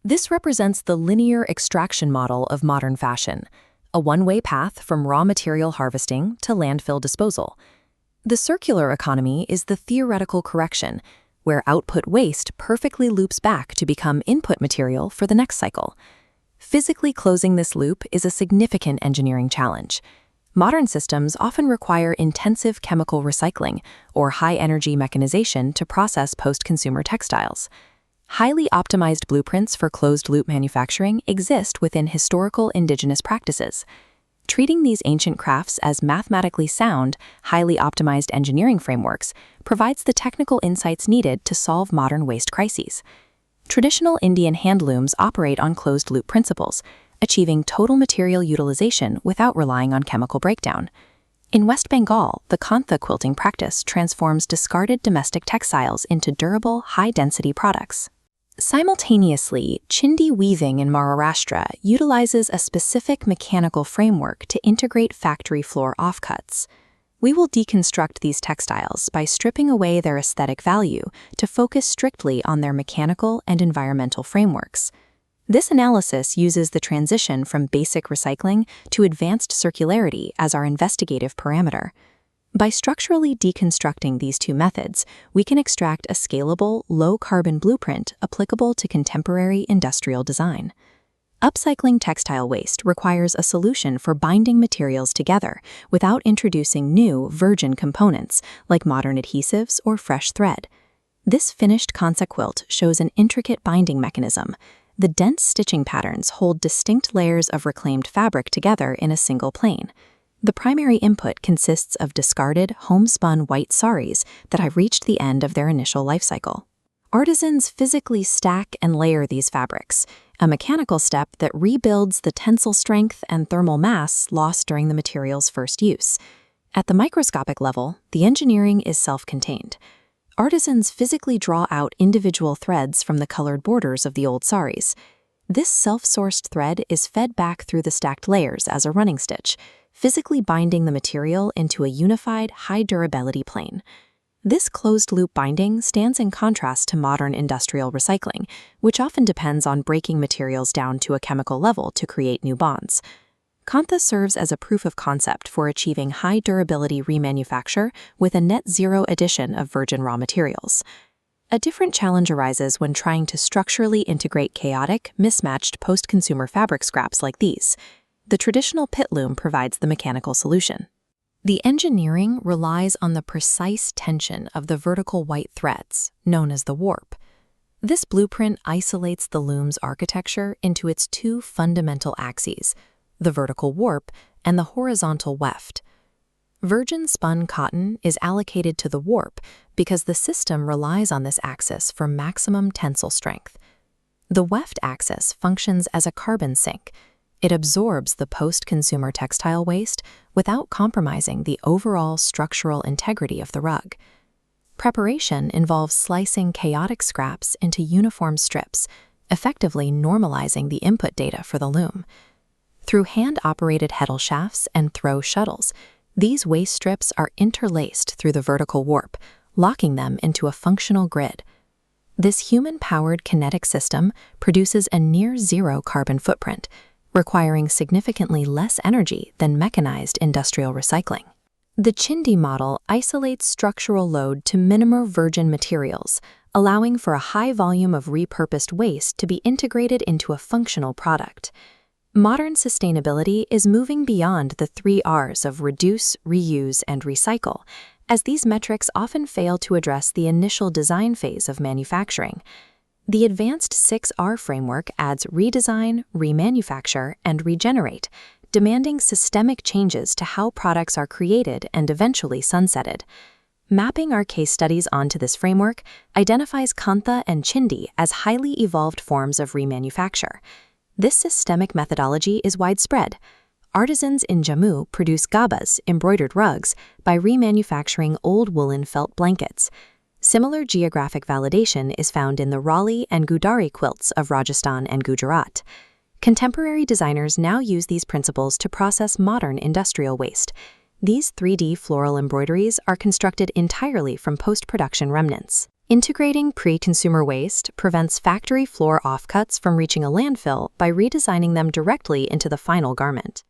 This represents the linear extraction model of modern fashion, a one-way path from raw material harvesting to landfill disposal. The circular economy is the theoretical correction, where output waste perfectly loops back to become input material for the next cycle. Physically closing this loop is a significant engineering challenge. Modern systems often require intensive chemical recycling or high-energy mechanization to process post-consumer textiles. Highly optimized blueprints for closed-loop manufacturing exist within historical indigenous practices. Treating these ancient crafts as mathematically sound, highly optimized engineering frameworks provides the technical insights needed to solve modern waste crises. Traditional Indian handlooms operate on closed-loop principles, achieving total material utilization without relying on chemical breakdown. In West Bengal, the Kantha quilting practice transforms discarded domestic textiles into durable, high-density products. Simultaneously, Chindi weaving in Maharashtra utilizes a specific mechanical framework to integrate factory floor offcuts. We will deconstruct these textiles by stripping away their aesthetic value to focus strictly on their mechanical and environmental frameworks. This analysis uses the transition from basic recycling to advanced circularity as our investigative parameter. By structurally deconstructing these two methods, we can extract a scalable, low-carbon blueprint applicable to contemporary industrial design. Upcycling textile waste requires a solution for binding materials together without introducing new, virgin components like modern adhesives or fresh thread. This finished Kantha quilt shows an intricate binding mechanism. The dense stitching patterns hold distinct layers of reclaimed fabric together in a single plane. The primary input consists of discarded, homespun white saris that have reached the end of their initial life cycle. Artisans physically stack and layer these fabrics, a mechanical step that rebuilds the tensile strength and thermal mass lost during the material's first use. At the microscopic level, the engineering is self-contained. Artisans physically draw out individual threads from the colored borders of the old saris. This self-sourced thread is fed back through the stacked layers as a running stitch, physically binding the material into a unified, high-durability plane. This closed-loop binding stands in contrast to modern industrial recycling, which often depends on breaking materials down to a chemical level to create new bonds. Kantha serves as a proof of concept for achieving high-durability remanufacture with a net-zero addition of virgin raw materials. A different challenge arises when trying to structurally integrate chaotic, mismatched post-consumer fabric scraps like these. The traditional pit loom provides the mechanical solution. The engineering relies on the precise tension of the vertical white threads, known as the warp. This blueprint isolates the loom's architecture into its two fundamental axes, the vertical warp and the horizontal weft. Virgin spun cotton is allocated to the warp because the system relies on this axis for maximum tensile strength. The weft axis functions as a carbon sink. It absorbs the post-consumer textile waste without compromising the overall structural integrity of the rug. Preparation involves slicing chaotic scraps into uniform strips, effectively normalizing the input data for the loom. Through hand-operated heddle shafts and throw shuttles, these waste strips are interlaced through the vertical warp, locking them into a functional grid. This human-powered kinetic system produces a near-zero carbon footprint, requiring significantly less energy than mechanized industrial recycling. The Chindi model isolates structural load to minimum virgin materials, allowing for a high volume of repurposed waste to be integrated into a functional product. Modern sustainability is moving beyond the 3 Rs of reduce, reuse, and recycle, as these metrics often fail to address the initial design phase of manufacturing. The advanced 6R framework adds redesign, remanufacture, and regenerate, demanding systemic changes to how products are created and eventually sunsetted. Mapping our case studies onto this framework identifies Kantha and Chindi as highly evolved forms of remanufacture. This systemic methodology is widespread. Artisans in Jammu produce gabas, embroidered rugs, by remanufacturing old woolen felt blankets. Similar geographic validation is found in the Raleigh and Gudari quilts of Rajasthan and Gujarat. Contemporary designers now use these principles to process modern industrial waste. These 3D floral embroideries are constructed entirely from post-production remnants. Integrating pre-consumer waste prevents factory floor offcuts from reaching a landfill by redesigning them directly into the final garment.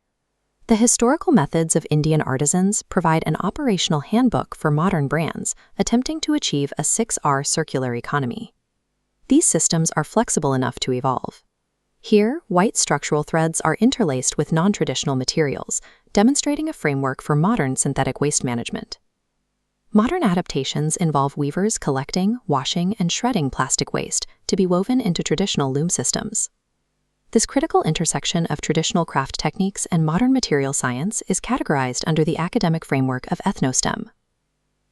The historical methods of Indian artisans provide an operational handbook for modern brands attempting to achieve a 6R circular economy. These systems are flexible enough to evolve. Here, white structural threads are interlaced with non-traditional materials, demonstrating a framework for modern synthetic waste management. Modern adaptations involve weavers collecting, washing, and shredding plastic waste to be woven into traditional loom systems. This critical intersection of traditional craft techniques and modern material science is categorized under the academic framework of ethnoSTEAM.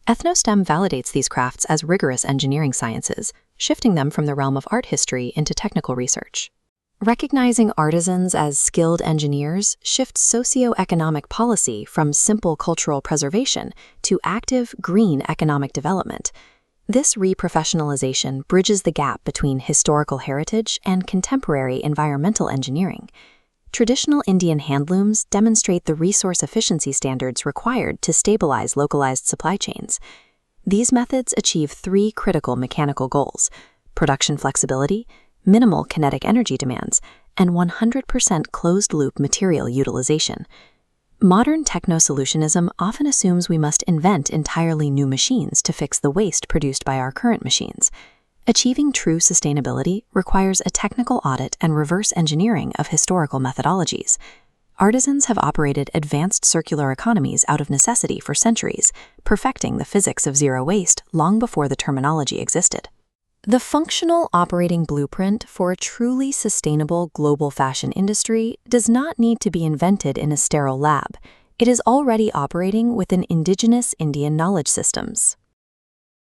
ethnoSTEAM validates these crafts as rigorous engineering sciences, shifting them from the realm of art history into technical research. Recognizing artisans as skilled engineers shifts socio-economic policy from simple cultural preservation to active, green economic development. This reprofessionalization bridges the gap between historical heritage and contemporary environmental engineering. Traditional Indian handlooms demonstrate the resource efficiency standards required to stabilize localized supply chains. These methods achieve three critical mechanical goals: production flexibility, minimal kinetic energy demands, and 100% closed-loop material utilization. Modern techno-solutionism often assumes we must invent entirely new machines to fix the waste produced by our current machines. Achieving true sustainability requires a technical audit and reverse engineering of historical methodologies. Artisans have operated advanced circular economies out of necessity for centuries, perfecting the physics of zero waste long before the terminology existed. The functional operating blueprint for a truly sustainable global fashion industry does not need to be invented in a sterile lab. It is already operating within indigenous Indian knowledge systems.